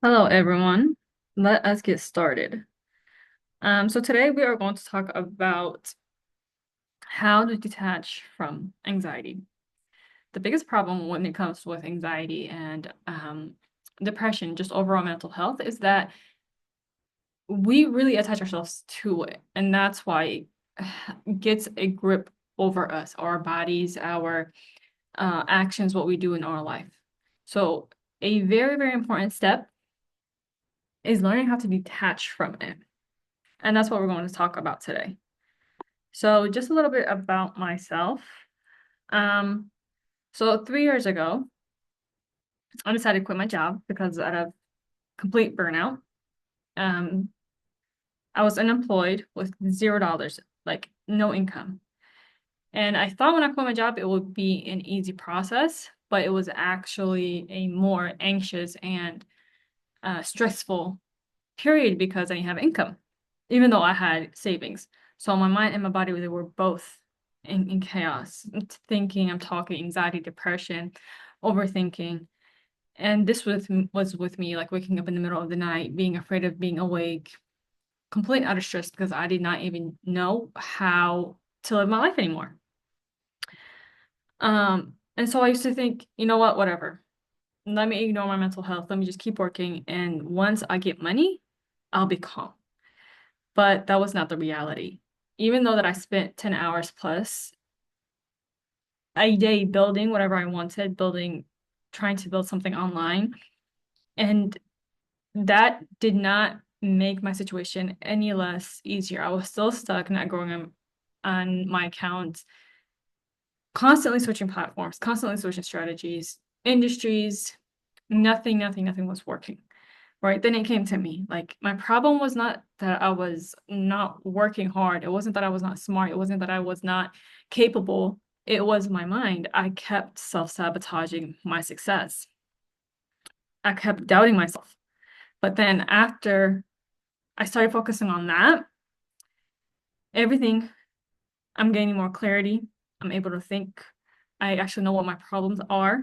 Hello, everyone. Let us get started. So today we are going to talk about how to detach from anxiety. The biggest problem when it comes with anxiety and depression, just overall mental health, is that we really attach ourselves to it, and that's why it gets a grip over us, our bodies, our actions, what we do in our life. So a very, very important step is learning how to detach from it. And that's what we're going to talk about today. So, just a little bit about myself. Um, so 3 years ago, I decided to quit my job because out of complete burnout. Um, I was unemployed with $0, like no income. And I thought when I quit my job, it would be an easy process, but it was actually a more anxious and stressful period because I didn't have income, even though I had savings. So my mind and my body, they were both in chaos. Thinking, I'm talking anxiety, depression, overthinking. And this was with me, like waking up in the middle of the night, being afraid of being awake, complete utter stress because I did not even know how to live my life anymore. And so I used to think, you know what, whatever. Let me ignore my mental health. Let me just keep working. And once I get money, I'll be calm. But that was not the reality. Even though that I spent 10 hours plus a day building whatever I wanted, trying to build something online, and that did not make my situation any less easier. I was still stuck, not growing on my account, constantly switching platforms, constantly switching strategies, industries, nothing was working. Right? Then it came to me. Like, my problem was not that I was not working hard. It wasn't that I was not smart. It wasn't that I was not capable. It was my mind. I kept self-sabotaging my success. I kept doubting myself. But then after I started focusing on that, everything, I'm gaining more clarity. I'm able to think. I actually know what my problems are.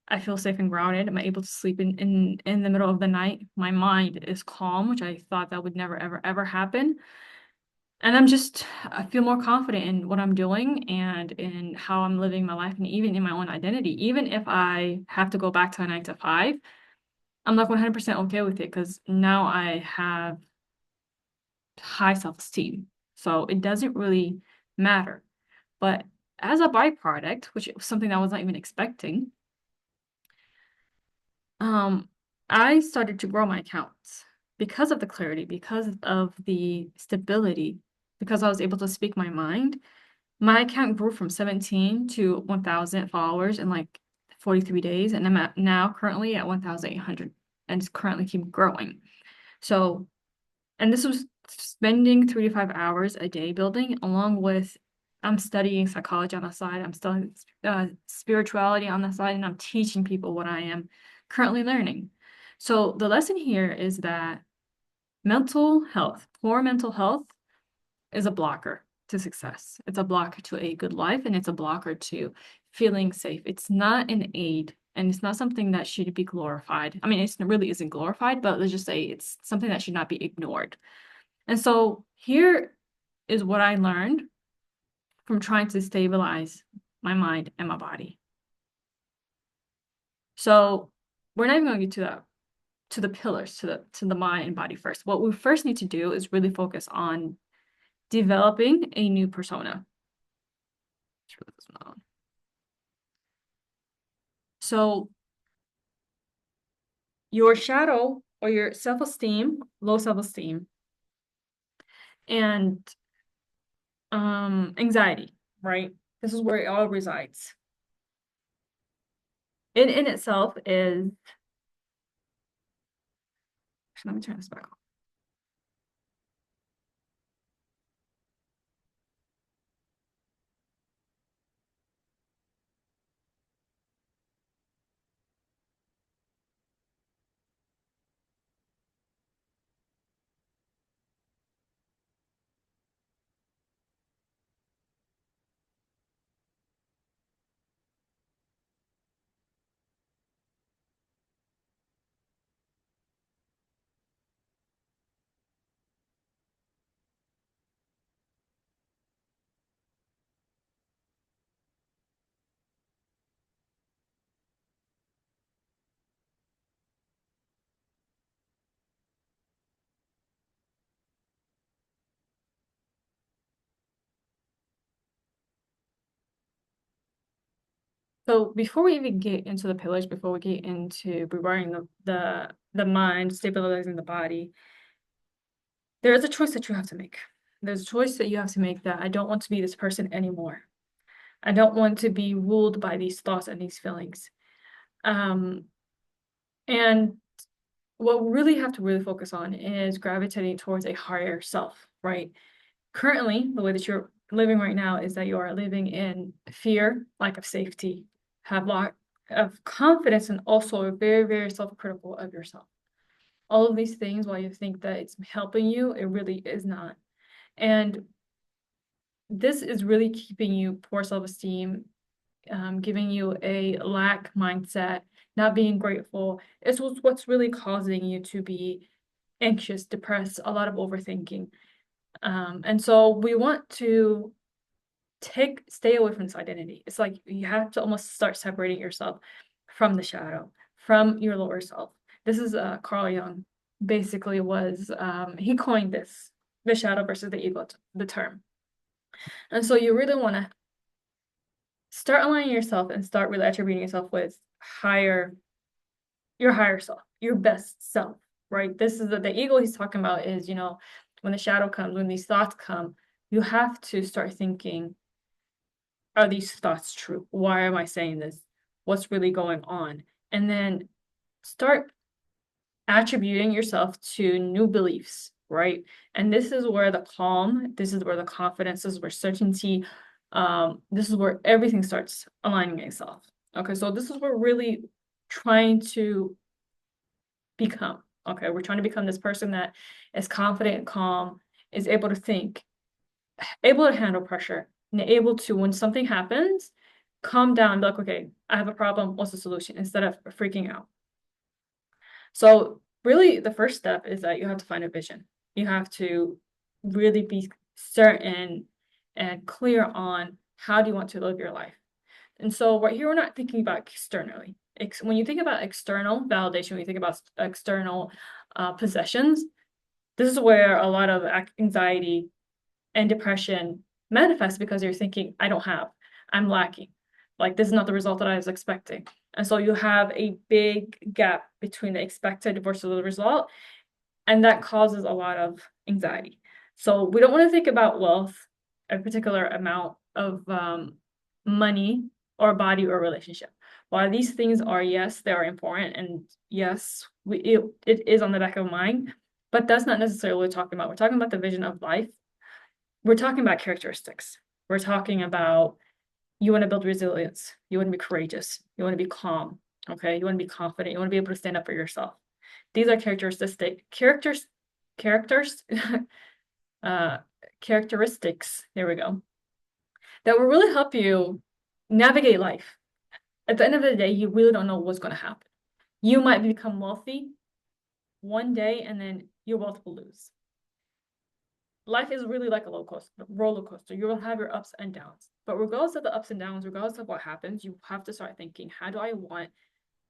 I feel safe and grounded. I'm able to sleep in the middle of the night. My mind is calm, which I thought that would never, ever, ever happen. And I feel more confident in what I'm doing and in how I'm living my life and even in my own identity. Even if I have to go back to a 9 to 5, I'm like 100% okay with it because now I have high self-esteem. So it doesn't really matter. But as a byproduct, which was something that I was not even expecting, um, I started to grow my accounts because of the clarity, because of the stability, because I was able to speak my mind. My account grew from 17 to 1,000 followers in like 43 days, and I'm now currently at 1,800 and it's currently keep growing. So, and this was spending 3 to 5 hours a day building, along with I'm studying psychology on the side, I'm studying spirituality on the side, and I'm teaching people what I am currently learning. So, the lesson here is that poor mental health, is a blocker to success. It's a blocker to a good life, and it's a blocker to feeling safe. It's not an aid, and it's not something that should be glorified. I mean, it really isn't glorified, but let's just say it's something that should not be ignored. And so here is what I learned from trying to stabilize my mind and my body. So we're not even going to get to the pillars, to the mind and body first. What we first need to do is really focus on developing a new persona. Let's put this one on. So your shadow or your self-esteem, low self-esteem, and anxiety, right? This is where it all resides. It in itself is, let me turn this back on. So before we even get into the pillars, before we get into rewiring the mind, stabilizing the body, there is a choice that you have to make. There's a choice that you have to make that I don't want to be this person anymore. I don't want to be ruled by these thoughts and these feelings. Um, and what we really have to really focus on is gravitating towards a higher self, right? Currently, the way that you're living right now is that you are living in fear, lack of safety, have lack of confidence, and also are very, very self-critical of yourself. All of these things, while you think that it's helping you, it really is not. And this is really keeping you poor self-esteem, giving you a lack mindset, not being grateful. It's what's really causing you to be anxious, depressed, a lot of overthinking. And so we want to stay away from this identity. It's like you have to almost start separating yourself from the shadow, from your lower self. This is Carl Jung basically was he coined this, the shadow versus the ego, the term. And so you really want to start aligning yourself and start really attributing yourself with your higher self, your best self, right? This is the ego he's talking about is, when the shadow comes, when these thoughts come, you have to start thinking, are these thoughts true? Why am I saying this? What's really going on? And then start attributing yourself to new beliefs, right? And this is where the calm, this is where the confidence, this is where certainty, this is where everything starts aligning itself. Okay, so this is what we're really trying to become. Okay, we're trying to become this person that is confident and calm, is able to think, able to handle pressure, and able to, when something happens, calm down and be like, okay, I have a problem. What's the solution? Instead of freaking out. So really the first step is that you have to find a vision. You have to really be certain and clear on how do you want to live your life. And so right here, we're not thinking about externally. When you think about external validation, when you think about external possessions, this is where a lot of anxiety and depression manifests because you're thinking, I don't have, I'm lacking. Like, this is not the result that I was expecting. And so you have a big gap between the expected versus the result, and that causes a lot of anxiety. So we don't want to think about wealth, a particular amount of money or body or relationship. While these things are, yes, they are important, and yes, it is on the back of mind, but that's not necessarily what we're talking about. We're talking about the vision of life. We're talking about characteristics. We're talking about you want to build resilience. You want to be courageous. You want to be calm. Okay. You want to be confident. You want to be able to stand up for yourself. These are characters, uh, characteristics. There we go. That will really help you navigate life. At the end of the day, you really don't know what's going to happen. You might become wealthy one day and then your wealth will lose. Life is really like a roller coaster. You will have your ups and downs. But regardless of the ups and downs, regardless of what happens, you have to start thinking, how do I want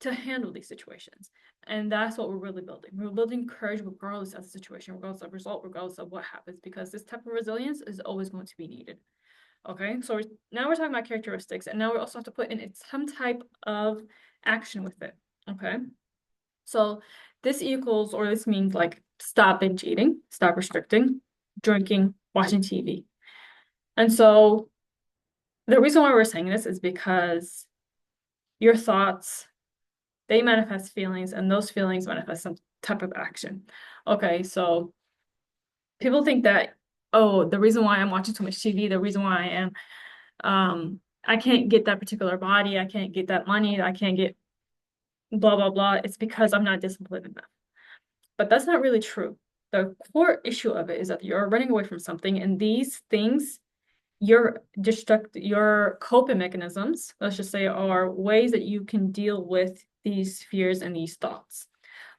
to handle these situations? And that's what we're really building. We're building courage regardless of the situation, regardless of result, regardless of what happens, because this type of resilience is always going to be needed. Okay, so now we're talking about characteristics, and now we also have to put in some type of action with it. Okay, so this means like stop binge eating, stop restricting, drinking, watching TV. And so the reason why we're saying this is because your thoughts, they manifest feelings, and those feelings manifest some type of action. Okay, so people think that, oh, the reason why I'm watching so much TV, the reason why I can't get that particular body, I can't get that money, I can't get blah, blah, blah, it's because I'm not disciplined enough. But that's not really true. The core issue of it is that you're running away from something, and these things, your coping mechanisms, let's just say, are ways that you can deal with these fears and these thoughts.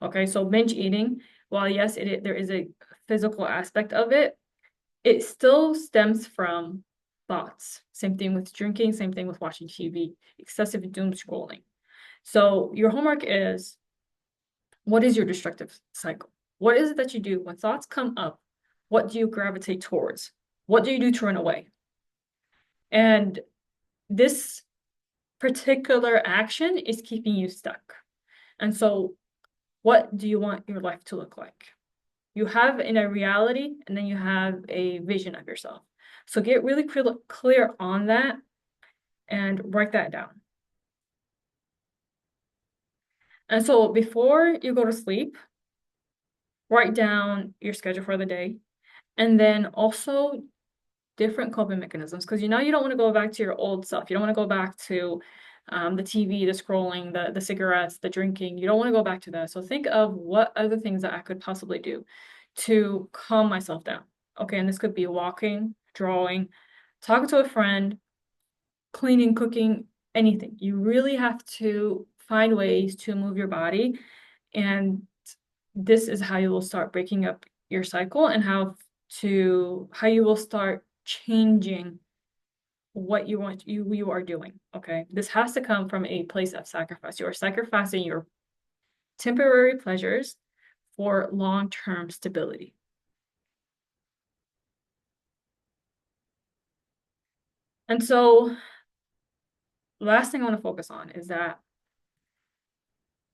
Okay, so binge eating, while yes, there is a physical aspect of it, it still stems from thoughts. Same thing with drinking, same thing with watching TV, excessive doom scrolling. So your homework is, what is your destructive cycle? What is it that you do when thoughts come up? What do you gravitate towards? What do you do to run away? And this particular action is keeping you stuck. And so what do you want your life to look like? You have in a reality, and then you have a vision of yourself. So get really clear on that and write that down. And so before you go to sleep, write down your schedule for the day, and then also different coping mechanisms, because you know you don't want to go back to your old self. You don't want to go back to the TV, the scrolling, the cigarettes, the drinking. You don't want to go back to that. So think of what other things that I could possibly do to calm myself down. Okay, and this could be walking, drawing, talking to a friend, cleaning, cooking, anything. You really have to find ways to move your body, and this is how you will start breaking up your cycle and how you will start changing what you are doing. Okay, this has to come from a place of sacrifice. You are sacrificing your temporary pleasures for long-term stability. And so last thing I want to focus on is that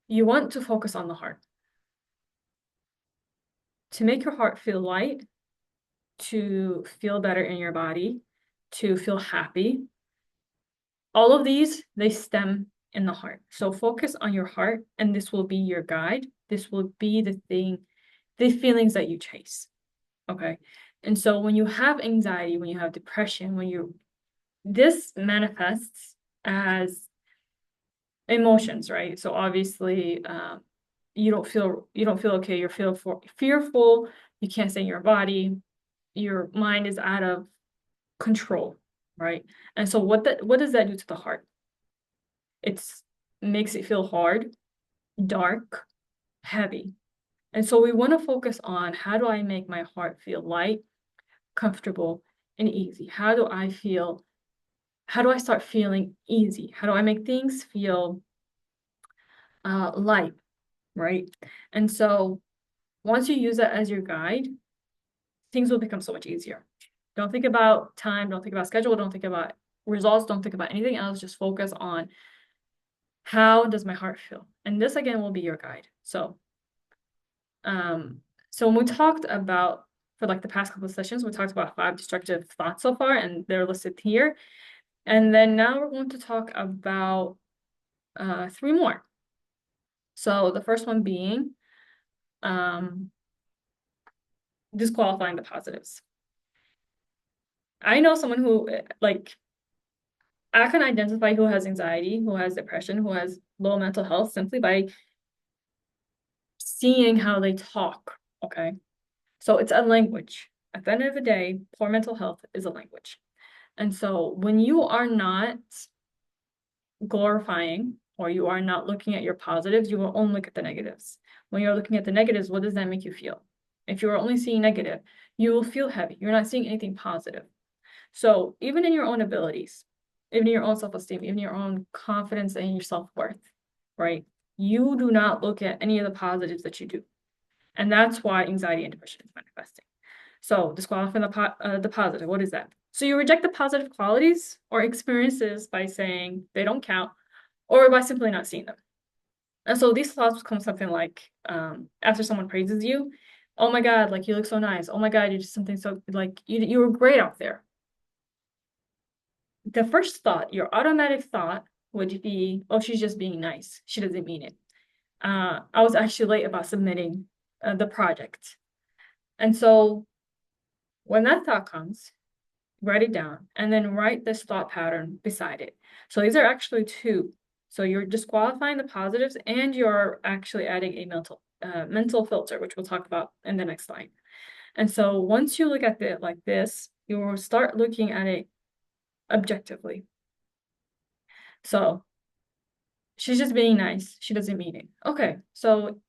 you want to focus on the heart. To make your heart feel light, to feel better in your body, to feel happy, all of these, they stem in the heart. So focus on your heart, and this will be your guide. This will be the feelings that you chase. Okay. And so when you have anxiety, when you have depression, this manifests as emotions, right? So obviously, you don't feel okay. You're fearful. You can't stay in your body. Your mind is out of control, right? And so what does that do to the heart? It's makes it feel hard, dark, heavy. And so we want to focus on, how do I make my heart feel light, comfortable, and easy? How do I start feeling easy? How do I make things feel light, right? And so once you use that as your guide, things will become so much easier. Don't think about time, don't think about schedule, don't think about results, don't think about anything else. Just focus on, how does my heart feel? And this again will be your guide. So when we talked about, for like the past couple of sessions, we talked about 5 destructive thoughts so far, and they're listed here. And then now we're going to talk about 3 more. So the first one being disqualifying the positives. I know someone who, like, I can identify who has anxiety, who has depression, who has low mental health simply by seeing how they talk, okay? So it's a language. At the end of the day, poor mental health is a language. And so when you are not glorifying, or you are not looking at your positives, you will only look at the negatives. When you're looking at the negatives, what does that make you feel? If you are only seeing negative, you will feel heavy. You're not seeing anything positive. So even in your own abilities, even in your own self-esteem, even your own confidence and your self-worth, right? You do not look at any of the positives that you do. And that's why anxiety and depression is manifesting. So disqualifying the positive, what is that? So you reject the positive qualities or experiences by saying they don't count, or by simply not seeing them. And so these thoughts become something like, after someone praises you, oh my God, like you look so nice. Oh my God, you did something so, like, you were great out there. The first thought, your automatic thought, would be, oh, she's just being nice. She doesn't mean it. I was actually late about submitting the project. And so when that thought comes, write it down, and then write this thought pattern beside it. So these are actually 2. So you're disqualifying the positives, and you're actually adding a mental filter, which we'll talk about in the next slide. And so once you look at it like this, you will start looking at it objectively. So she's just being nice. She doesn't mean it. Okay, so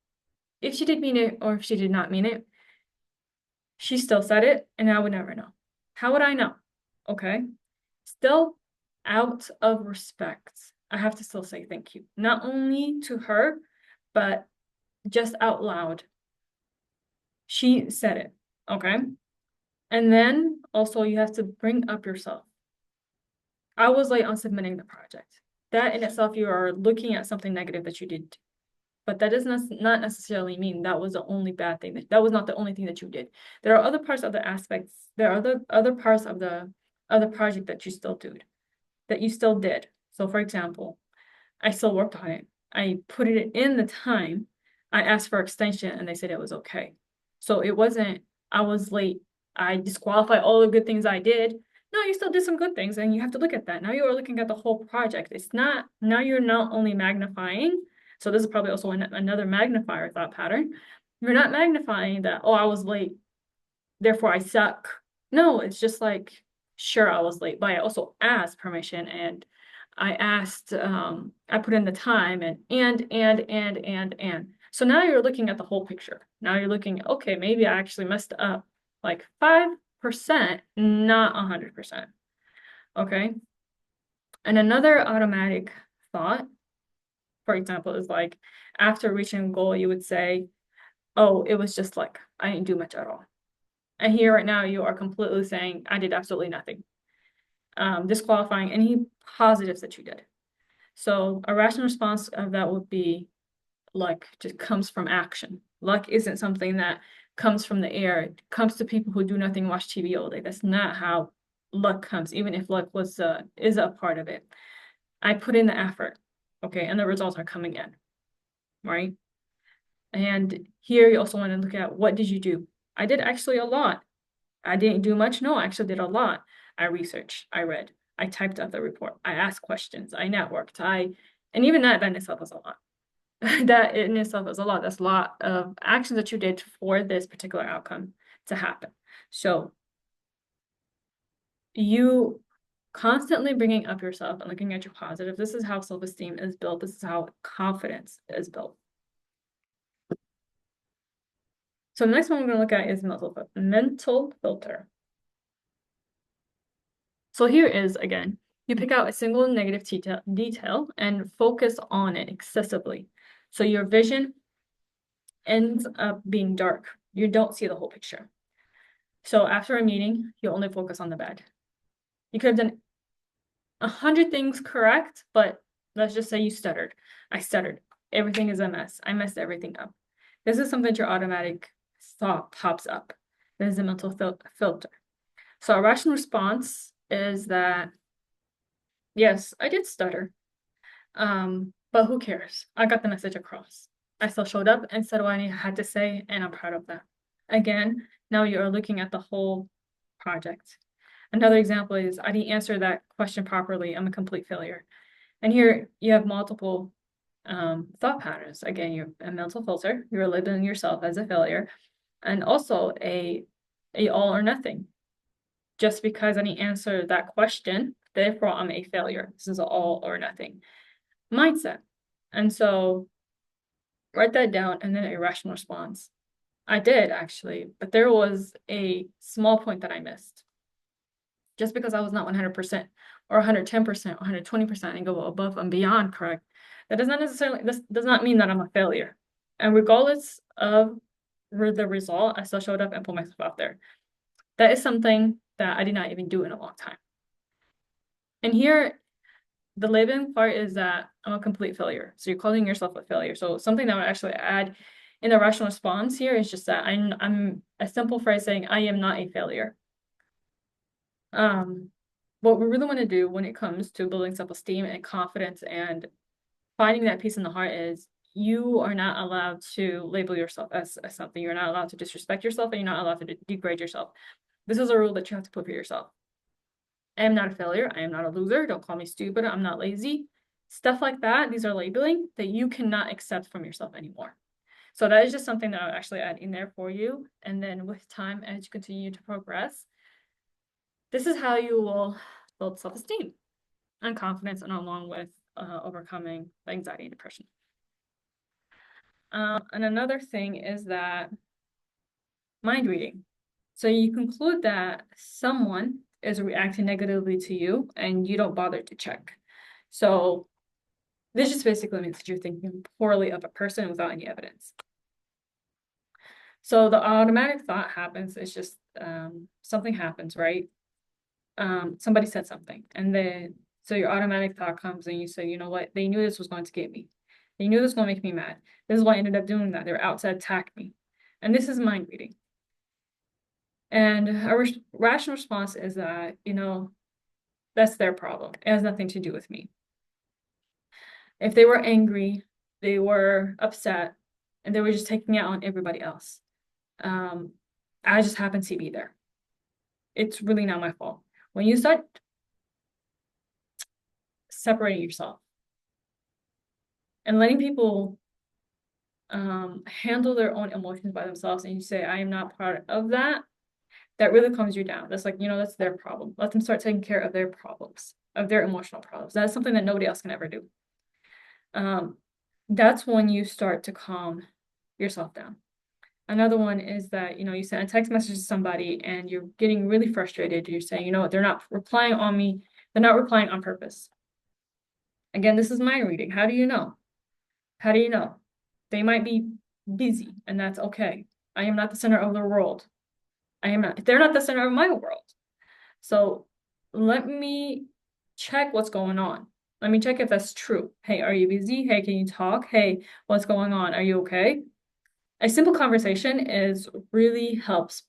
if she did mean it or if she did not mean it, she still said it, and I would never know. How would I know? Okay. Still, out of respect, I have to still say thank you. Not only to her, but just out loud. She said it. Okay. And then also you have to bring up yourself. I was late on submitting the project. that in itself, you are looking at something negative that you did. But that does not necessarily mean that was the only bad thing, that was not the only thing that you did. There are other parts of the aspects, there are other parts of the project that you still did. So for example, I still worked on it. I put it in the time. I asked for extension and they said it was okay. So it wasn't, I was late. I disqualified all the good things I did. No, you still did some good things and you have to look at that. Now you are looking at the whole project. It's not, now you're not only magnifying. So this is probably also another magnifier thought pattern. You're not magnifying that, oh, I was late, therefore I suck. No, it's just like, sure, I was late, but I also asked permission and I asked, I put in the time and. So now you're looking at the whole picture. Now you're looking, okay, maybe I actually messed up like 5%, not 100%. Okay. And another automatic thought, for example, is like after reaching a goal, you would say, oh, it was just like, I didn't do much at all. And here right now, you are completely saying, I did absolutely nothing, disqualifying any positives that you did. So a rational response of that would be luck just comes from action. Luck isn't something that comes from the air. It comes to people who do nothing, watch TV all day. That's not how luck comes, even if luck is a part of it. I put in the effort, okay, and the results are coming in, right? And here you also want to look at what did you do? I did actually a lot. I didn't do much. No, I actually did a lot. I researched, I read, I typed out the report, I asked questions, I networked, and even that in itself was a lot. That in itself is a lot. That's a lot of actions that you did for this particular outcome to happen. So you constantly bringing up yourself and looking at your positive. This is how self-esteem is built. This is how confidence is built. So the next one we're going to look at is mental filter. So here is, again, you pick out a single negative detail and focus on it excessively. So your vision ends up being dark. You don't see the whole picture. So after a meeting, you only focus on the bad. You could have done 100 things correct, but let's just say you stuttered. I stuttered. Everything is a mess. I messed everything up. This is something that your automatic thought pops up. This is a mental filter. So a rational response is that, yes, I did stutter. But who cares? I got the message across. I still showed up and said what I had to say, and I'm proud of that. Again, now you are looking at the whole project. Another example is I didn't answer that question properly. I'm a complete failure. And here you have multiple thought patterns. Again, you're a mental filter. You're labeling yourself as a failure, and also a all or nothing. Just because I didn't answer that question, therefore I'm a failure. This is an all or nothing mindset. And so write that down and then a rational response. I did actually, but there was a small point that I missed. Just because I was not 100% or 110% or 120% and go above and beyond correct, that does not necessarily, this does not mean that I'm a failure. And regardless of the result, I still showed up and put myself out there. That is something that I did not even do in a long time. And here, the labeling part is that I'm a complete failure. So you're calling yourself a failure. So something that I would actually add in the rational response here is just that I'm a simple phrase saying I am not a failure. What we really want to do when it comes to building self-esteem and confidence and finding that peace in the heart is you are not allowed to label yourself as something. You're not allowed to disrespect yourself and you're not allowed to degrade yourself. This is a rule that you have to put for yourself. I am not a failure. I am not a loser. Don't call me stupid. I'm not lazy. Stuff like that. These are labeling that you cannot accept from yourself anymore. So that is just something that I'll actually add in there for you. And then with time, as you continue to progress, this is how you will build self-esteem and confidence, and along with overcoming anxiety and depression. And another thing is that mind reading. So you conclude that someone is reacting negatively to you and you don't bother to check. So this just basically means that you're thinking poorly of a person without any evidence. So the automatic thought happens, it's just something happens, right? Somebody said something and then So your automatic thought comes and you say, you know what? They knew this was going to get me. They knew this was going to make me mad. This is why I ended up doing that. They were out to attack me. And this is mind reading. And a rational response is that, that's their problem. It has nothing to do with me. If they were angry, they were upset, and they were just taking it out on everybody else. I just happened to be there. It's really not my fault. When you start separating yourself and letting people handle their own emotions by themselves, and you say, I am not part of that, that really calms you down. That's like, that's their problem. Let them start taking care of their problems, of their emotional problems. That's something that nobody else can ever do. That's when you start to calm yourself down. Another one is that, you send a text message to somebody and you're getting really frustrated. You're saying, you know what, they're not replying on me. They're not replying on purpose. Again, this is mind reading. How do you know? How do you know? They might be busy, and that's okay. I am not the center of the world. I am not. They're not the center of my world. So let me check what's going on. Let me check if that's true. Hey, are you busy? Hey, can you talk? Hey, what's going on? Are you okay? A simple conversation really helps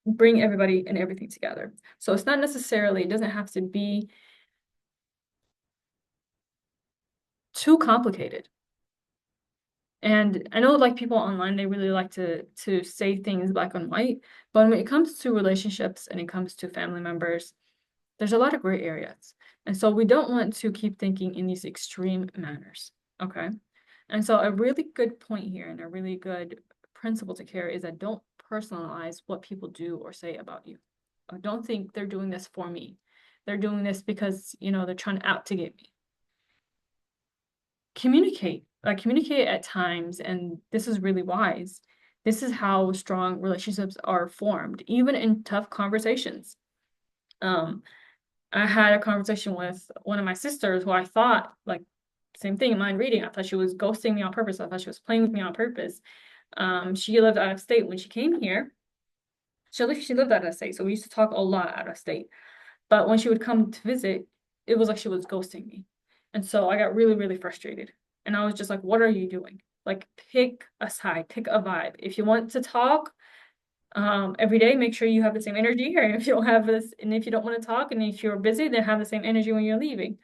bring everybody and everything together. So it's not necessarily, it doesn't have to be too complicated. And I know like people online, they really like to say things black and white, but when it comes to relationships and it comes to family members, there's a lot of gray areas. And so we don't want to keep thinking in these extreme manners. Okay. And so a really good point here and a really good principle to carry is that don't personalize what people do or say about you. I don't think they're doing this for me. They're doing this because, they're trying out to get me. Communicate at times, and this is really wise. This is how strong relationships are formed, even in tough conversations. I had a conversation with one of my sisters who I thought, like, same thing, mind reading. I thought she was ghosting me on purpose. I thought she was playing with me on purpose. She lived out of state when she came here. She lived out of state, so we used to talk a lot out of state. But when she would come to visit, it was like she was ghosting me. And so I got really, really frustrated. And I was just like, what are you doing? Like, pick a side, pick a vibe. If you want to talk every day, make sure you have the same energy here. And if you don't have this, and if you don't want to talk, and if you're busy, then have the same energy when you're leaving.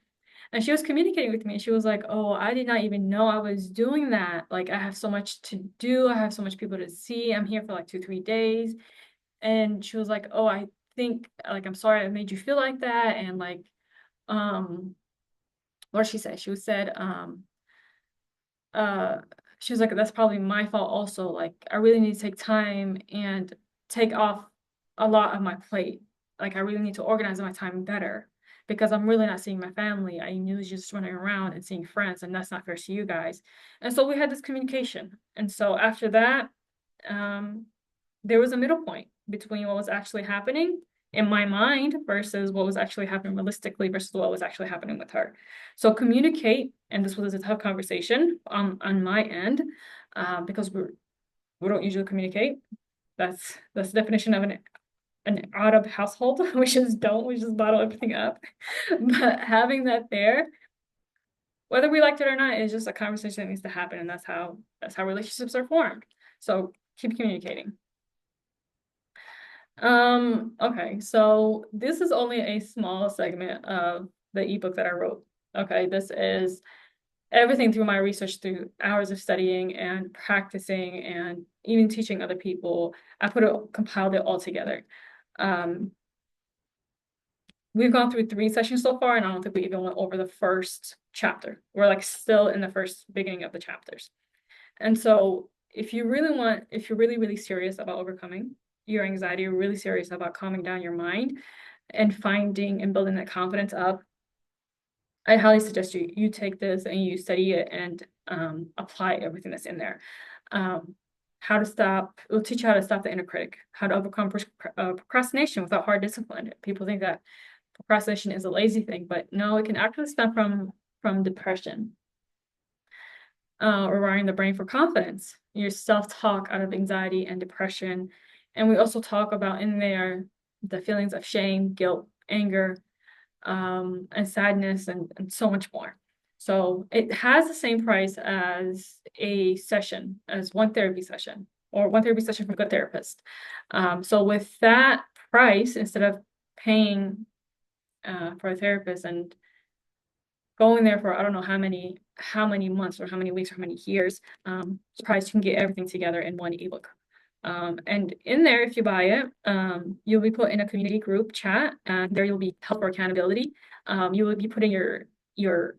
And she was communicating with me. She was like, oh, I did not even know I was doing that. Like, I have so much to do. I have so much people to see. I'm here for like 2, 3 days. And she was like, oh, I think, like, I'm sorry I made you feel like that. And like, what did she say? She said, uh, she was like, that's probably my fault also. Like, I really need to take time and take off a lot of my plate. Like, I really need to organize my time better because I'm really not seeing my family. I usually just running around and seeing friends, and that's not fair to you guys. And so we had this communication. And so after that, there was a middle point between what was actually happening in my mind versus what was actually happening realistically versus what was actually happening with her. So communicate, and this was a tough conversation on my end because we don't usually communicate. That's the definition of an odd household. We just don't. We just bottle everything up. But having that there, whether we liked it or not, is just a conversation that needs to happen, and that's how relationships are formed. So keep communicating. Okay, so this is only a small segment of the ebook that I wrote. Okay, this is everything through my research, through hours of studying and practicing and even teaching other people. Compiled it all together. We've gone through 3 sessions so far, and I don't think we even went over the first chapter. We're like still in the first beginning of the chapters. And so if you're really, really serious about overcoming your anxiety, you're really serious about calming down your mind and finding and building that confidence up, I highly suggest you take this and you study it and apply everything that's in there. It will teach you how to stop the inner critic, how to overcome procrastination without hard discipline. People think that procrastination is a lazy thing, but no, it can actually stem from depression. Rewiring the brain for confidence, your self-talk out of anxiety and depression. And we also talk about in there the feelings of shame, guilt, anger, and sadness and so much more. So it has the same price as a session, as one therapy session, or one therapy session for a good therapist. So with that price, instead of paying for a therapist and going there for I don't know how many months or how many weeks or how many years, price you can get everything together in one ebook. And in there, if you buy it, you'll be put in a community group chat, and there you'll be help or accountability. You will be putting your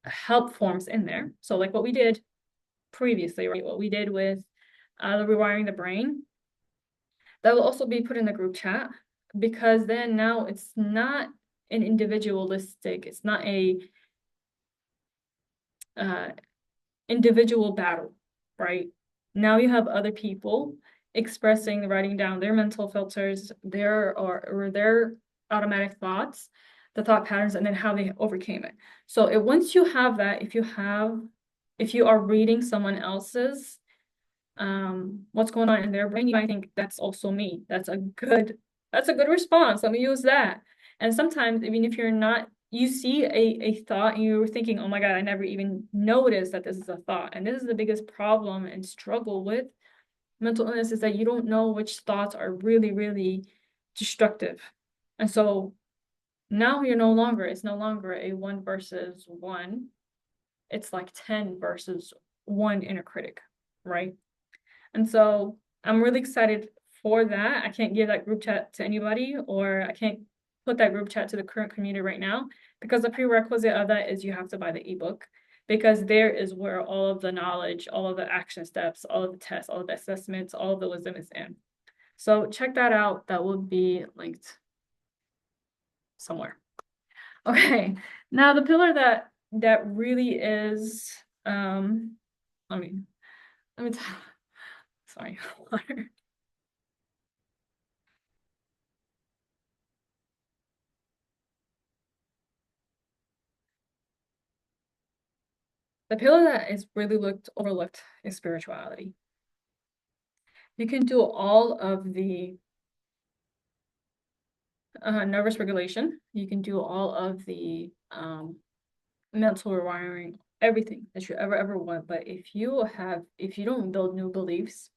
help forms in there. So like what we did previously, right? What we did with the rewiring the brain, that will also be put in the group chat, because then now it's not an individualistic, it's not a uh, individual battle, right? Now you have other people expressing, writing down their mental filters, or their automatic thoughts, the thought patterns, and then how they overcame it. So once you have that, if you are reading someone else's what's going on in their brain, you might think that's also me. That's a good response. Let me use that. And sometimes, even if you're not, you see a thought and you're thinking, oh my God, I never even noticed that this is a thought. And this is the biggest problem and struggle with mental illness, is that you don't know which thoughts are really, really destructive. And so now it's no longer a one versus one. It's like 10 versus one inner critic, right? And so I'm really excited for that. I can't give that group chat to anybody, or I can't put that group chat to the current community right now, because the prerequisite of that is you have to buy the ebook, because there is where all of the knowledge, all of the action steps, all of the tests, all of the assessments, all of the wisdom is in. So check that out. That will be linked somewhere. Okay. Now the pillar that really is let me let me tell sorry, water. The pillar that is really overlooked is spirituality. You can do all of the nervous regulation. You can do all of the mental rewiring, everything that you ever want. But if you don't build new beliefs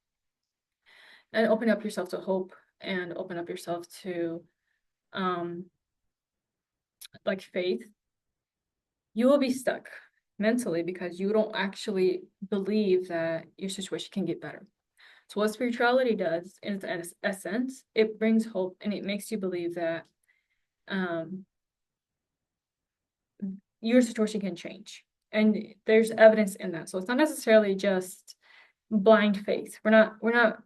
and open up yourself to hope, and open up yourself to um, like faith, you will be stuck mentally, because you don't actually believe that your situation can get better. So what spirituality does, in its essence, it brings hope, and it makes you believe that um, your situation can change. And there's evidence in that. So it's not necessarily just blind faith. We're not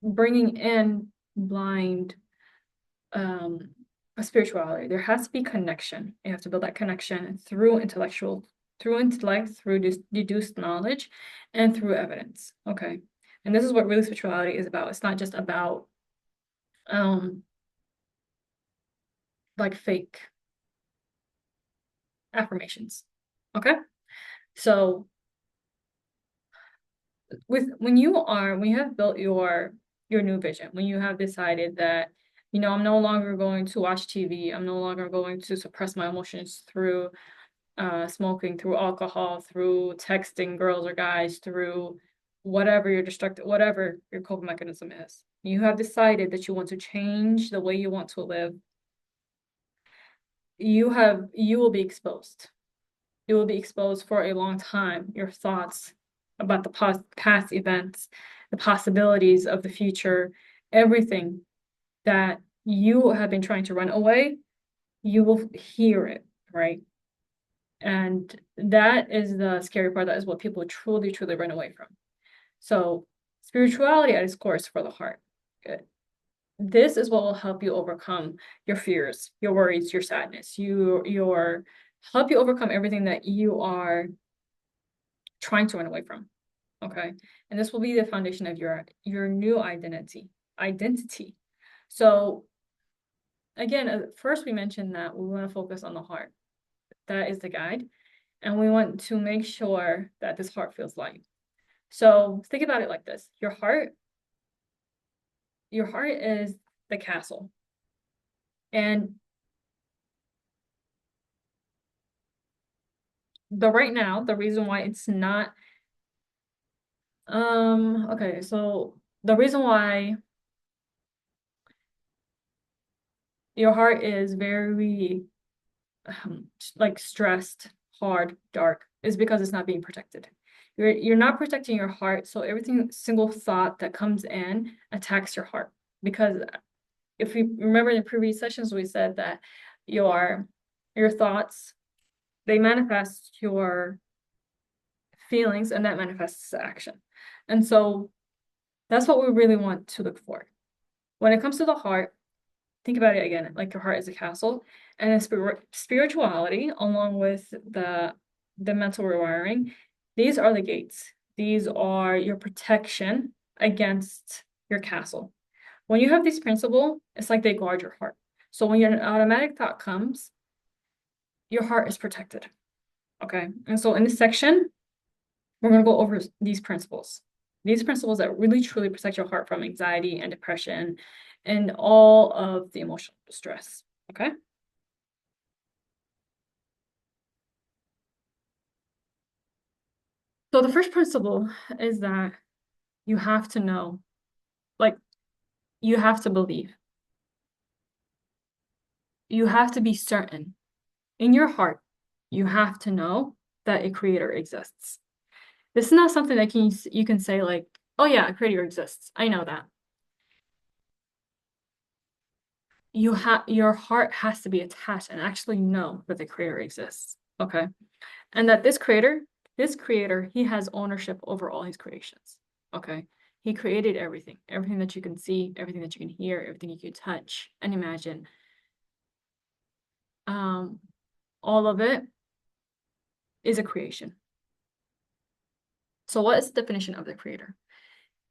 bringing in blind a spirituality. There has to be connection. You have to build that connection through intellect, through deduced knowledge, and through evidence. Okay. And this is what really spirituality is about. It's not just about like fake affirmations. Okay. So when you have built your new vision, when you have decided that, I'm no longer going to watch TV, I'm no longer going to suppress my emotions through smoking, through alcohol, through texting girls or guys, through whatever your coping mechanism is. You have decided that you want to change the way you want to live. You will be exposed. You will be exposed for a long time. Your thoughts about the past events, the possibilities of the future, everything that you have been trying to run away, you will hear it, right? And that is the scary part. That is what people truly, truly run away from. So spirituality at its core is for the heart. Good. This is what will help you overcome your fears, your worries, your sadness, your help you overcome everything that you are trying to run away from. Okay. And this will be the foundation of your new identity. So again, first we mentioned that we want to focus on the heart. That is the guide. And we want to make sure that this heart feels light. So think about it like this. Your heart is the castle. And the right now, the reason why it's not, okay, so the reason why your heart is very like stressed, hard, dark, is because it's not being protected. You're not protecting your heart, so everything single thought that comes in attacks your heart. Because if you remember in previous sessions, we said that your thoughts, they manifest your feelings and that manifests action. And so that's what we really want to look for. When it comes to the heart, think about it again, like your heart is a castle, and then spirituality, along with the mental rewiring, these are the gates. These are your protection against your castle. When you have these principles, it's like they guard your heart. So when an automatic thought comes, your heart is protected. Okay. And so in this section, we're going to go over these principles. These principles that really truly protect your heart from anxiety and depression and all of the emotional distress. Okay. So the first principle is that you have to know, like, you have to believe. You have to be certain in your heart. You have to know that a creator exists. This is not something that you can say like, oh yeah, a creator exists. I know that. Your heart has to be attached and actually know that the creator exists. Okay. And that this creator, he has ownership over all his creations. Okay. He created everything that you can see, everything that you can hear, everything you can touch and imagine. Um, all of it is a creation. So what is the definition of the creator?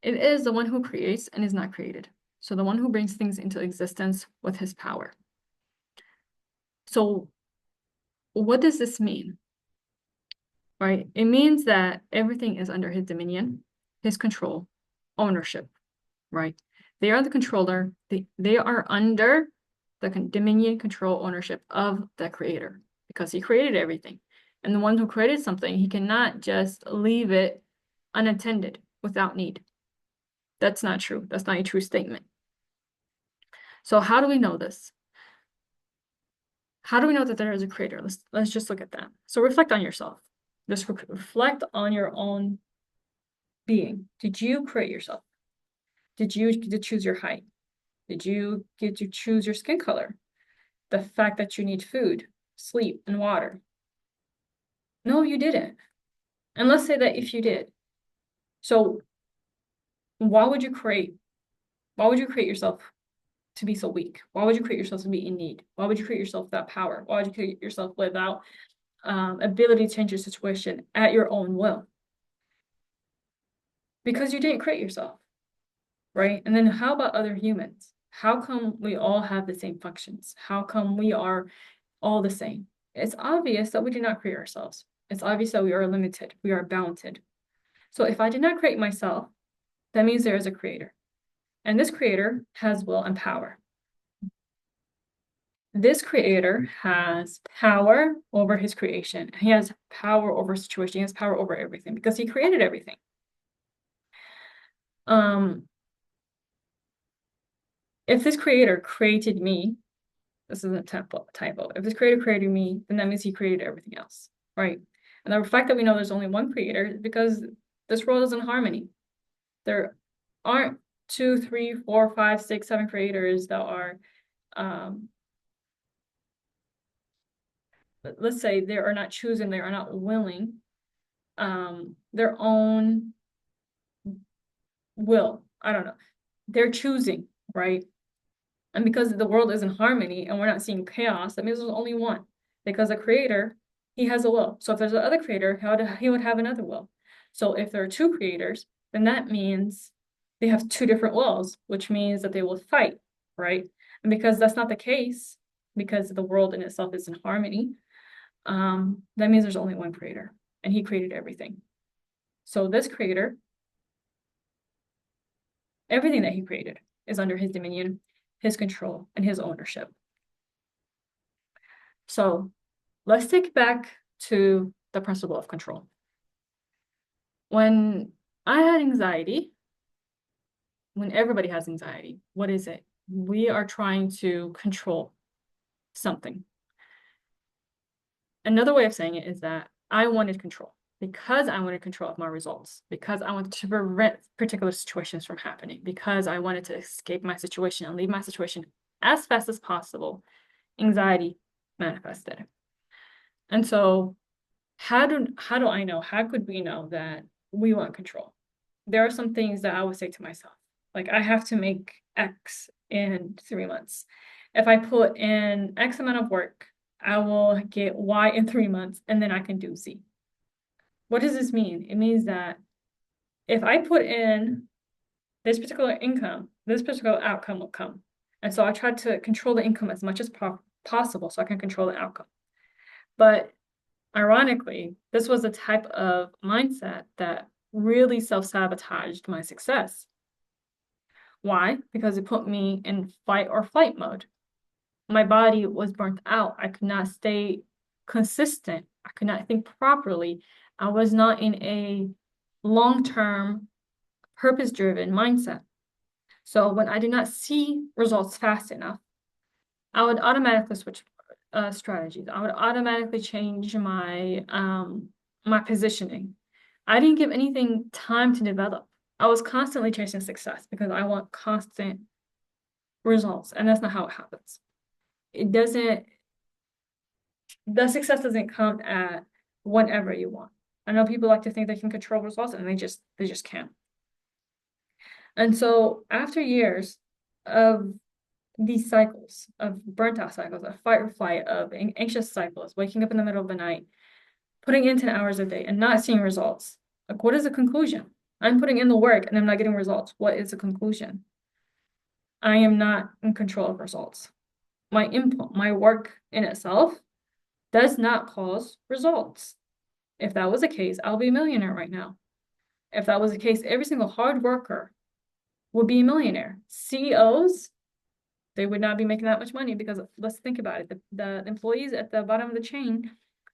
It is the one who creates and is not created. So the one who brings things into existence with his power. So what does this mean? Right? It means that everything is under his dominion, his control, ownership, right? They are the controller. They are under the dominion, control, ownership of the creator because he created everything. And the one who created something, he cannot just leave it unattended without need. That's not true. That's not a true statement. So how do we know this? How do we know that there is a creator? Let's just look at that. So reflect on yourself. Just reflect on your own being. Did you create yourself? Did you get to choose your height? Did you get to choose your skin color? The fact that you need food, sleep, and water? No, you didn't. And let's say that if you did. So why would you create yourself to be so weak? Why would you create yourself to be in need? Why would you create yourself without power? Why would you create yourself without ability to change your situation at your own will? Because you didn't create yourself, right? And then how about other humans? How come we all have the same functions? How come we are all the same? It's obvious that we did not create ourselves. It's obvious that we are limited. We are bounded. So if I did not create myself, that means there is a creator. And this creator has will and power. This creator has power over his creation. He has power over situation. He has power over everything because he created everything. If this creator created me, this is a typo. If this creator created me, then that means he created everything else, right? And the fact that we know there's only one creator is because this world is in harmony. There aren't 2, 3, 4, 5, 6, 7 creators that are, let's say they are not choosing, they are not willing, their own will. I don't know. They're choosing, right? And because the world is in harmony and we're not seeing chaos, that means there's only one. Because the creator, he has a will. So if there's another creator, he would have another will. So if there are two creators, then that means they have two different wills, which means that they will fight, right? And because that's not the case, because the world in itself is in harmony, that means there's only one creator, and he created everything. So this creator, everything that he created is under his dominion, his control, and his ownership. So let's take it back to the principle of control. When I had anxiety, when everybody has anxiety, what is it? We are trying to control something. Another way of saying it is that I wanted control because I wanted control of my results, because I wanted to prevent particular situations from happening, because I wanted to escape my situation and leave my situation as fast as possible. Anxiety manifested. And so how do I know? How could we know that we want control? There are some things that I would say to myself, like I have to make X in 3 months. If I put in X amount of work, I will get Y in 3 months, and then I can do Z. What does this mean? It means that if I put in this particular income, this particular outcome will come. And so I try to control the income as much as possible so I can control the outcome. But ironically, this was the type of mindset that really self-sabotaged my success. Why? Because it put me in fight or flight mode. My body was burnt out. I could not stay consistent. I could not think properly. I was not in a long-term, purpose-driven mindset. So when I did not see results fast enough, I would automatically switch strategies. I would automatically change my positioning. I didn't give anything time to develop. I was constantly chasing success because I want constant results, and that's not how it happens. It doesn't, the success doesn't come at whenever you want. I know people like to think they can control results, and they just can't. And so after years of these cycles of burnt out cycles, of fight or flight, of anxious cycles, waking up in the middle of the night, putting in 10 hours a day and not seeing results. Like, what is the conclusion? I'm putting in the work and I'm not getting results. What is the conclusion? I am not in control of results. My input, my work in itself does not cause results. If that was the case, I'll be a millionaire right now. If that was the case, every single hard worker would be a millionaire. CEOs, they would not be making that much money because let's think about it. The employees at the bottom of the chain,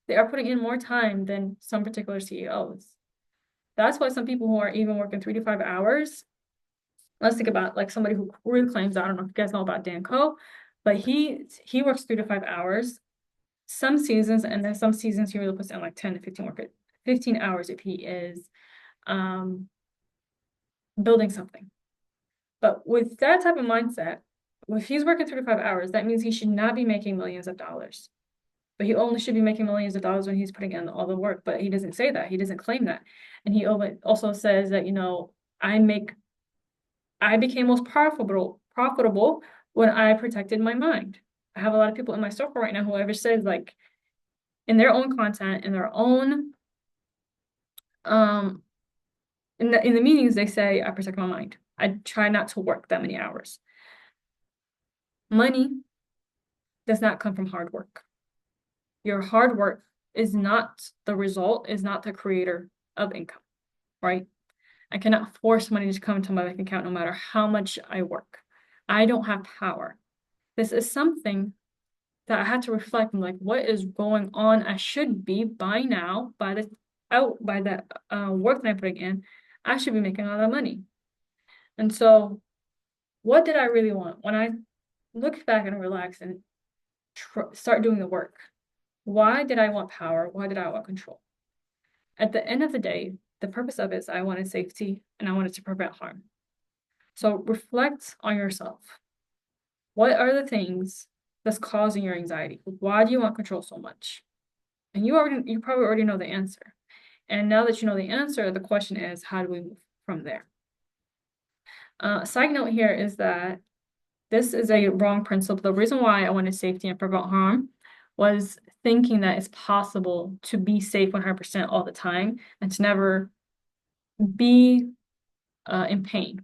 they are putting in more time than some particular CEOs. That's why some people who are even working 3 to 5 hours, let's think about like somebody who really claims, I don't know if you guys know about Dan Coe, but he works 3 to 5 hours some seasons, and then some seasons he really puts in like 10 to 15 hours if he is building something. But with that type of mindset, if he's working 3 to 5 hours, that means he should not be making millions of dollars. But he only should be making millions of dollars when he's putting in all the work. But he doesn't say that. He doesn't claim that. And he also says that, I became most profitable when I protected my mind. I have a lot of people in my circle right now who ever says like in their own content, in their own in the meetings, they say, I protect my mind. I try not to work that many hours. Money does not come from hard work. Your hard work is not the result, is not the creator of income, right? I cannot force money to come into my bank account no matter how much I work. I don't have power. This is something that I had to reflect on, like, what is going on? I should be by now, by the work that I'm putting in, I should be making a lot of money. And so what did I really want? When I look back and relax and start doing the work, why did I want power? Why did I want control? At the end of the day, the purpose of it is I wanted safety and I wanted to prevent harm. So reflect on yourself. What are the things that's causing your anxiety? Why do you want control so much? And you probably already know the answer. And now that you know the answer, the question is, how do we move from there? Side note here is that this is a wrong principle. The reason why I wanted safety and prevent harm was thinking that it's possible to be safe 100% all the time and to never be in pain.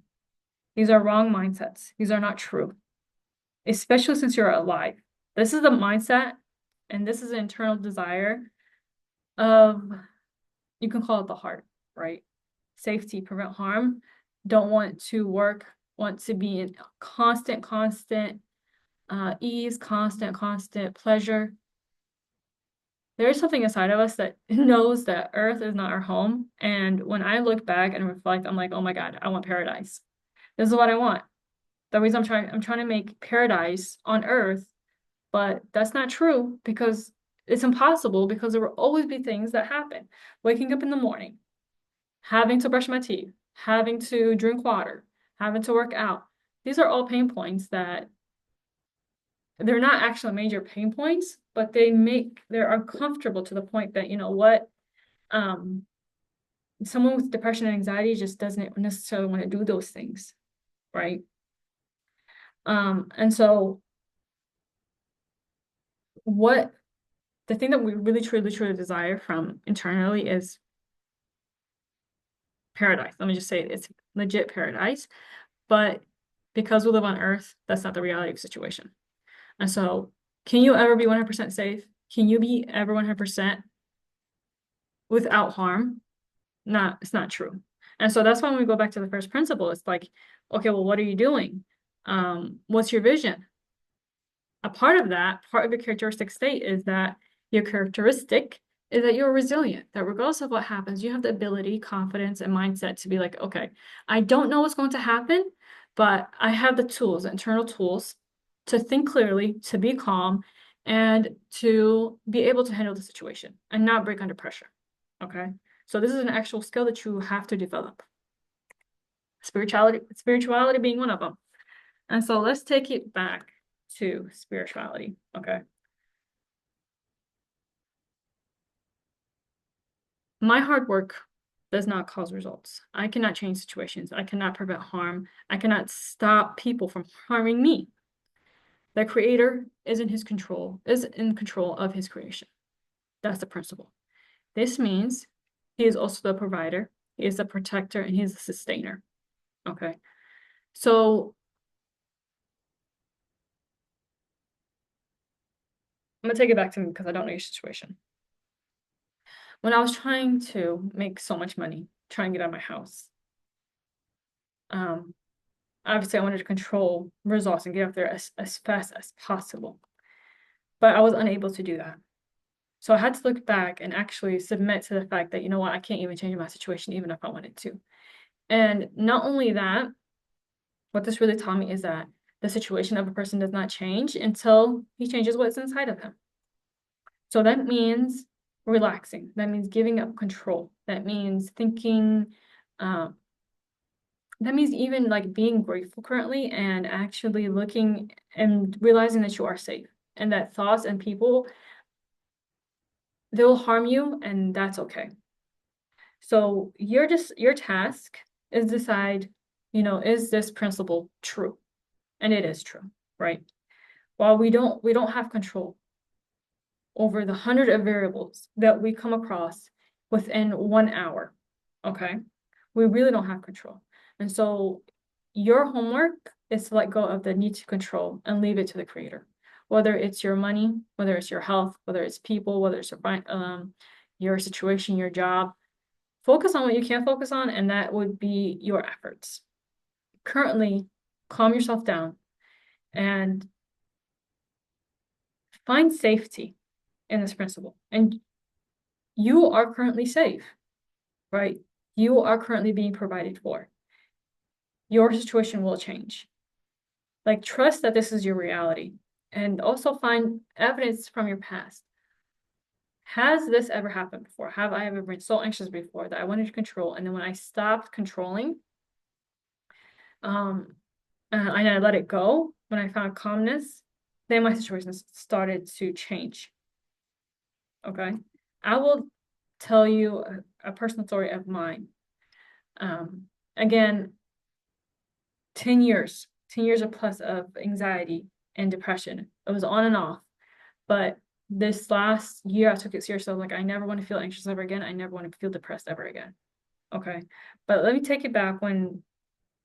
These are wrong mindsets. These are not true, especially since you're alive. This is the mindset, and this is an internal desire of, you can call it the heart, right? Safety, prevent harm, don't want to work, want to be in constant ease, constant pleasure. There's something inside of us that knows that Earth is not our home. And when I look back and reflect, I'm like, oh my God, I want paradise. This is what I want. The reason I'm trying to make paradise on Earth, but that's not true because it's impossible because there will always be things that happen. Waking up in the morning, having to brush my teeth, having to drink water, having to work out. These are all pain points that they're not actually major pain points, but they're uncomfortable to the point that, you know what, um, someone with depression and anxiety just doesn't necessarily want to do those things, right? And so what the thing that we really truly desire from internally is paradise. Let me just say it, it's legit paradise. But because we live on Earth, that's not the reality of the situation. And so, can you ever be 100% safe? Can you be ever 100% without harm? Not, it's not true. And so that's why when we go back to the first principle, it's like, okay, well, what are you doing? What's your vision? A part of that, part of your characteristic state is that your characteristic is that you're resilient, that regardless of what happens, you have the ability, confidence, and mindset to be like, okay, I don't know what's going to happen, but I have the tools, internal tools to think clearly, to be calm, and to be able to handle the situation and not break under pressure. Okay. So this is an actual skill that you have to develop. Spirituality being one of them. And so let's take it back to spirituality. Okay. My hard work does not cause results. I cannot change situations. I cannot prevent harm. I cannot stop people from harming me. The creator is in control of his creation. That's the principle. This means he is also the provider, he is the protector, and he is the sustainer. Okay. So I'm gonna take it back to me because I don't know your situation. When I was trying to make so much money, trying to get out of my house, um, obviously I wanted to control results and get up there as fast as possible. But I was unable to do that. So I had to look back and actually submit to the fact that, you know what, I can't even change my situation even if I wanted to. And not only that, what this really taught me is that the situation of a person does not change until he changes what's inside of him. So that means relaxing. That means giving up control. That means thinking, um, that means even like being grateful currently and actually looking and realizing that you are safe and that thoughts and people, they'll harm you and that's okay. So your task is decide, you know, is this principle true? And it is true, right? While we don't have control over the hundred of variables that we come across within 1 hour, okay? We really don't have control. And so your homework is to let go of the need to control and leave it to the creator. Whether it's your money, whether it's your health, whether it's people, whether it's your situation, your job, focus on what you can focus on, and that would be your efforts. Currently, calm yourself down and find safety in this principle. And you are currently safe, right? You are currently being provided for. Your situation will change. Like, trust that this is your reality and also find evidence from your past. Has this ever happened before? Have I ever been so anxious before that I wanted to control? And then when I stopped controlling, and I let it go, when I found calmness, then my situation started to change. Okay. I will tell you a personal story of mine. Again, 10 years, 10 years or plus of anxiety and depression. It was on and off. But this last year, I took it seriously. I was like, I never want to feel anxious ever again. I never want to feel depressed ever again. Okay. But let me take it back. When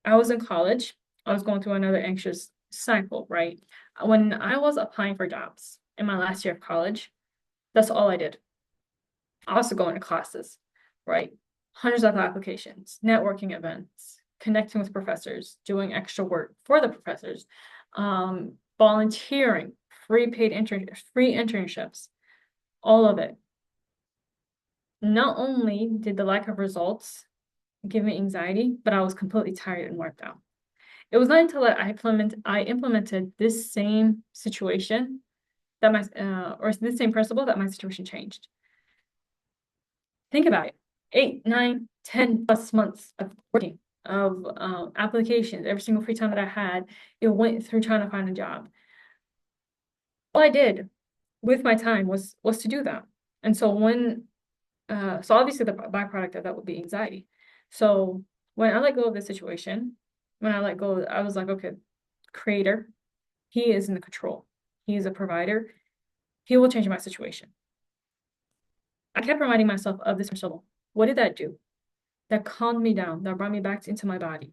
I was in college, I was going through another anxious cycle, right? When I was applying for jobs in my last year of college, that's all I did. I also going to classes, right? Hundreds of applications, networking events, connecting with professors, doing extra work for the professors, volunteering, free internships, all of it. not only did the lack of results give me anxiety, but I was completely tired and worked out. It was not until I implemented this same situation that or this same principle that my situation changed. Think about it. 8, 9, 10 plus months of working, of applications, every single free time that I had, it went through trying to find a job. All I did with my time was to do that. And so so obviously the byproduct of that would be anxiety. So when I let go of the situation, when I let go, I was like, okay, creator, he is in the control. He is a provider. He will change my situation. I kept reminding myself of this principle. What did that do? That calmed me down, that brought me back into my body.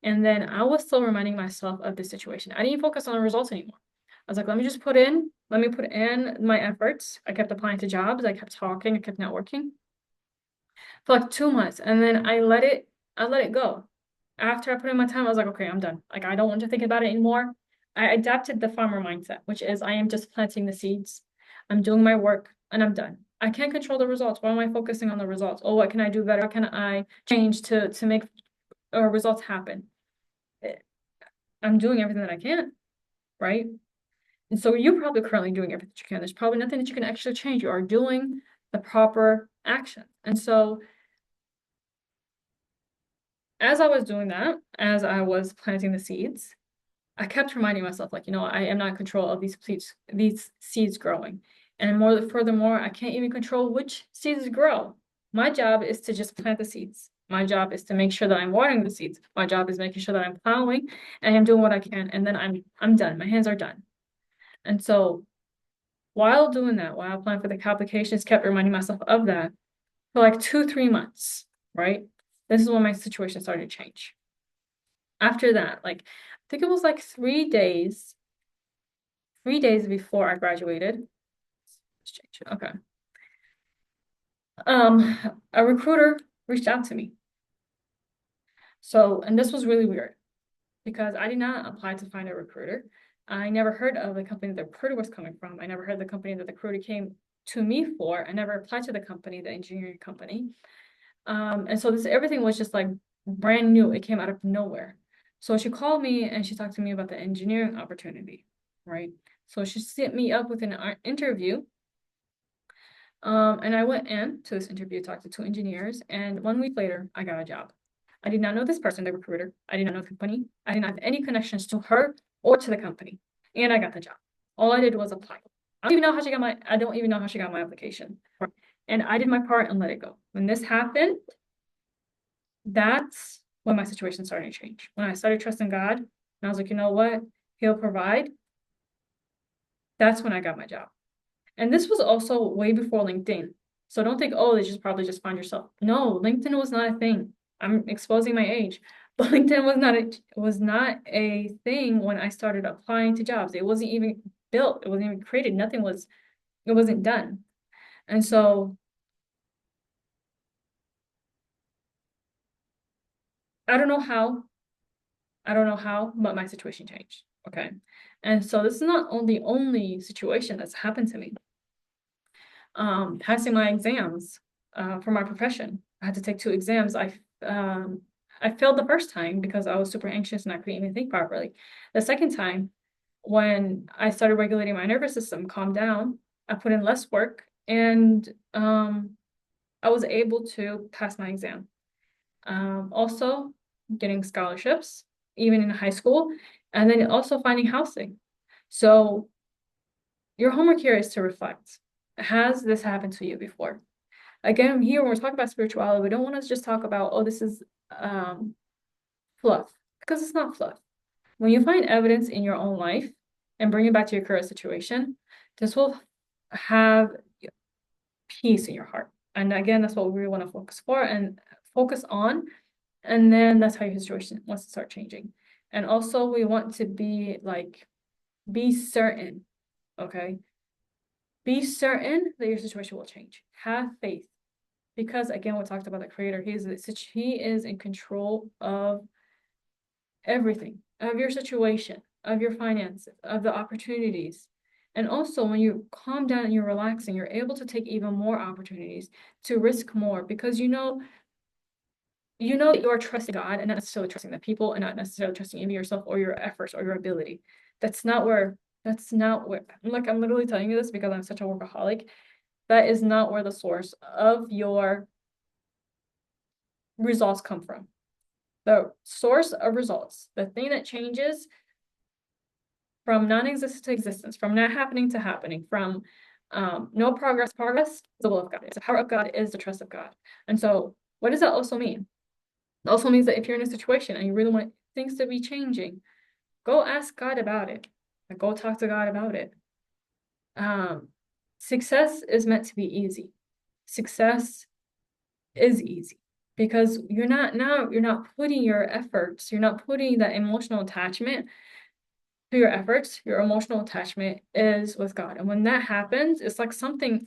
And then I was still reminding myself of this situation. I didn't focus on the results anymore. I was like, let me put in my efforts. I kept applying to jobs. I kept talking. I kept networking for like 2 months. And then I let it go. After I put in my time, I was like, okay, I'm done. Like, I don't want to think about it anymore. I adapted the farmer mindset, which is I am just planting the seeds. I'm doing my work and I'm done. I can't control the results. Why am I focusing on the results? Oh, what can I do better? What can I change to make results happen? I'm doing everything that I can, right? And so you're probably currently doing everything that you can. There's probably nothing that you can actually change. You are doing the proper action. And so as I was doing that, as I was planting the seeds, I kept reminding myself, like, I am not in control of these seeds growing. And furthermore, I can't even control which seeds grow. My job is to just plant the seeds. My job is to make sure that I'm watering the seeds. My job is making sure that I'm plowing and I'm doing what I can. And then I'm done. My hands are done. And so while doing that, while applying for the applications, kept reminding myself of that for like 2, 3 months, right? This is when my situation started to change. After that, like, I think it was like 3 days before I graduated. Let's change it. Okay. A recruiter reached out to me. So, and this was really weird because I did not apply to find a recruiter. I never heard of the company the recruiter was coming from. I never heard the company that the recruiter came to me for. I never applied to the company, the engineering company. And so everything was just like brand new. It came out of nowhere. So she called me and she talked to me about the engineering opportunity, right? So she set me up with an interview. And I went in to this interview, talked to 2 engineers, and 1 week later, I got a job. I did not know this person, the recruiter. I did not know the company. I did not have any connections to her or to the company. And I got the job. All I did was apply. I don't even know how she got my application. And I did my part and let it go. When this happened, that's when my situation started to change. When I started trusting God, and I was like, you know what? He'll provide. That's when I got my job. And this was also way before LinkedIn. So don't think, oh, they probably just find yourself. No, LinkedIn was not a thing. I'm exposing my age. But LinkedIn was not a thing when I started applying to jobs. It wasn't even built. It wasn't even created. It wasn't done. And so I don't know how. But my situation changed. Okay. And so this is not the only situation that's happened to me. Passing my exams for my profession. I had to take 2 exams. I failed the first time because I was super anxious and I couldn't even think properly. The second time, when I started regulating my nervous system, calmed down, I put in less work, and I was able to pass my exam. Also, getting scholarships, even in high school, and then also finding housing. So your homework here is to reflect. Has this happened to you before? Again, here when we're talking about spirituality, we don't want to just talk about, oh, this is fluff, because it's not fluff. When you find evidence in your own life and bring it back to your current situation, this will have peace in your heart. And again, that's what we really want to focus on. And then that's how your situation wants to start changing. And also we want to be certain, okay? Be certain that your situation will change. Have faith. Because again, we talked about the creator. He is in control of everything, of your situation, of your finances, of the opportunities. And also, when you calm down and you're relaxing, you're able to take even more opportunities to risk more because you know that you are trusting God and not necessarily trusting the people and not necessarily trusting even yourself or your efforts or your ability. That's not where, like, I'm literally telling you this because I'm such a workaholic. That is not where the source of your results come from. The source of results, the thing that changes from non-existent to existence, from not happening to happening, from no progress, is the will of God. The power of God is the trust of God. And so, what does that also mean? It also means that if you're in a situation and you really want things to be changing, go ask God about it. Like, go talk to God about it. Success is meant to be easy. Success is easy because you're not putting your efforts, you're not putting that emotional attachment to your efforts. Your emotional attachment is with God. And when that happens, it's like something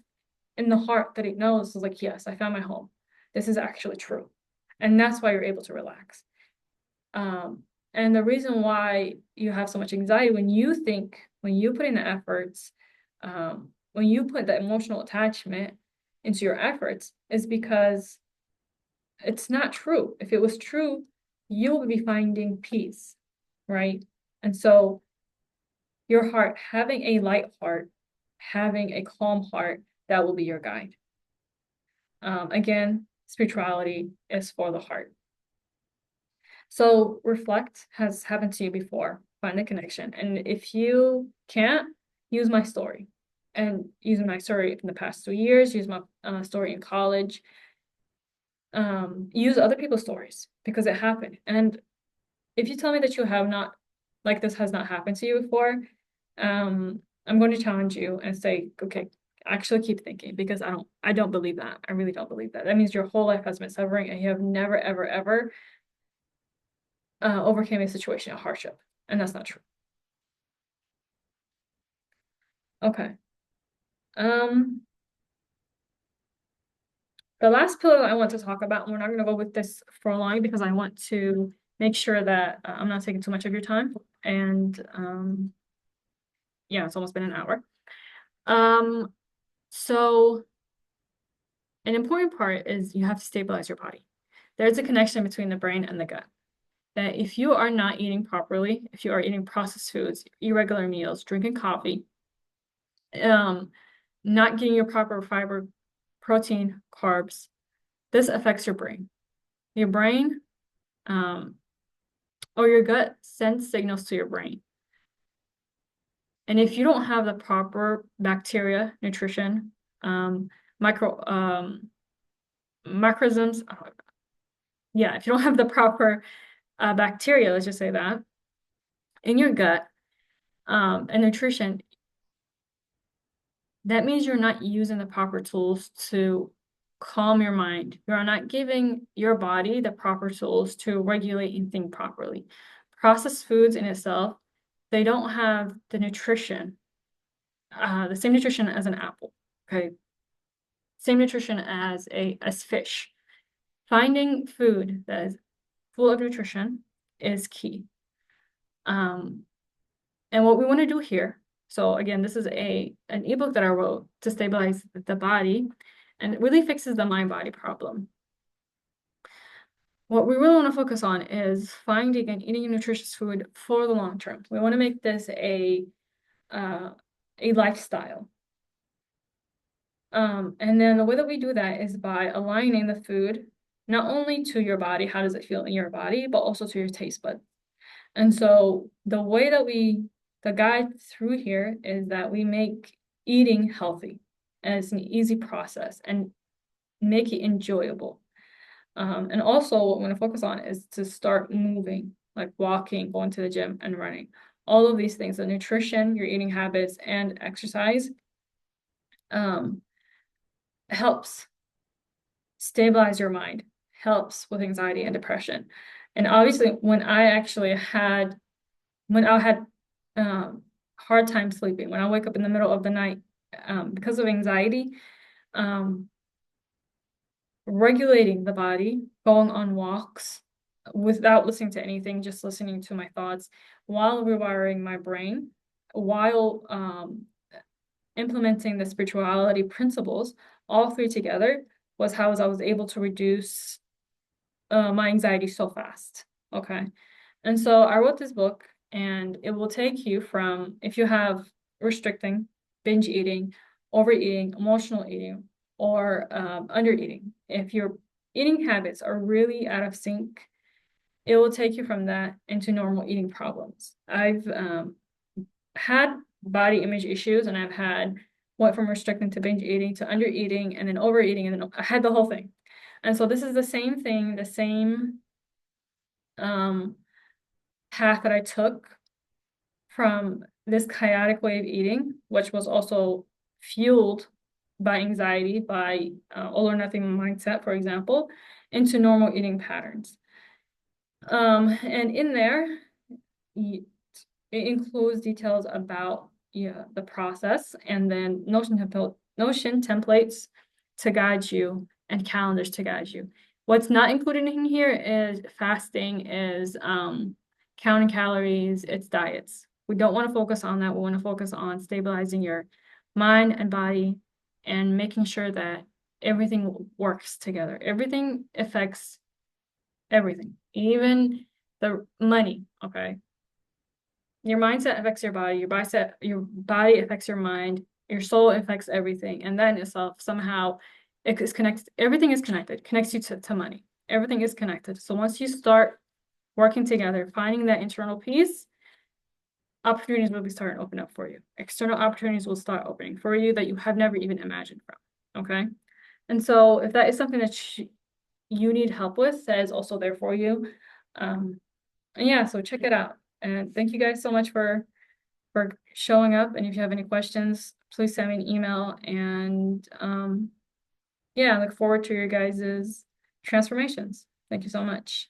in the heart that it knows is like, yes, I found my home. This is actually true. And that's why you're able to relax. And the reason why you have so much anxiety when you put in the efforts, when you put the emotional attachment into your efforts, is because it's not true. If it was true, you would be finding peace, right? And so your heart, having a light heart, having a calm heart, that will be your guide. Again, spirituality is for the heart. So reflect has happened to you before, find the connection. And if you can't, use my story. And using my story from the past 2 years, use my story in college, use other people's stories because it happened. And if you tell me that you have not, like this has not happened to you before, I'm going to challenge you and say, okay, actually keep thinking because I don't believe that. I really don't believe that. That means your whole life has been suffering and you have never, ever, ever overcame a situation of hardship. And that's not true. Okay. Um, the last pillar that I want to talk about, and we're not going to go with this for long because I want to make sure that I'm not taking too much of your time. And yeah, it's almost been an hour. So an important part is you have to stabilize your body. There's a connection between the brain and the gut. That if you are not eating properly, if you are eating processed foods, irregular meals, drinking coffee, not getting your proper fiber, protein, carbs, this affects your brain. Your brain, or your gut sends signals to your brain. And if you don't have the proper bacteria, nutrition, microisms, yeah, if you don't have the proper bacteria, let's just say that, in your gut, and nutrition, that means you're not using the proper tools to calm your mind. You are not giving your body the proper tools to regulate and think properly. Processed foods in itself, they don't have the nutrition, the same nutrition as an apple, okay? Same nutrition as fish. Finding food that is full of nutrition is key. And what we want to do here, so again, this is an ebook that I wrote to stabilize the body, and it really fixes the mind-body problem. What we really want to focus on is finding and eating nutritious food for the long term. We want to make this a lifestyle. And then the way that we do that is by aligning the food not only to your body, how does it feel in your body, but also to your taste bud. And so the way that the guide through here is that we make eating healthy, and it's an easy process and make it enjoyable. And also what we want to focus on is to start moving, like walking, going to the gym and running. All of these things, the nutrition, your eating habits, and exercise, helps stabilize your mind, helps with anxiety and depression. And obviously when I had hard time sleeping, when I wake up in the middle of the night, because of anxiety, regulating the body, going on walks without listening to anything, just listening to my thoughts while rewiring my brain, while implementing the spirituality principles, all three together, was how I was able to reduce my anxiety so fast. Okay. And so I wrote this book, and it will take you from, if you have restricting, binge eating, overeating, emotional eating, or under eating. If your eating habits are really out of sync, it will take you from that into normal eating problems. I've had body image issues, and I've had went from restricting to binge eating to under eating and then overeating, and then I had the whole thing. And so this is the same thing, the same um, path that I took from this chaotic way of eating, which was also fueled by anxiety, by all or nothing mindset, for example, into normal eating patterns. And in there, it includes details about the process, and then Notion templates to guide you, and calendars to guide you. What's not included in here is fasting, is counting calories, it's diets. We don't want to focus on that. We want to focus on stabilizing your mind and body and making sure that everything works together. Everything affects everything, even the money, okay? Your mindset affects your body, your body affects your mind, your soul affects everything. And that in itself, somehow, it is connected. Everything is connected, connects you to money. Everything is connected. So once you start working together, finding that internal peace, opportunities will be starting to open up for you. External opportunities will start opening for you that you have never even imagined from. Okay. And so if that is something that you need help with, that is also there for you. And yeah, so check it out. And thank you guys so much for showing up. And if you have any questions, please send me an email. And yeah, I look forward to your guys's transformations. Thank you so much.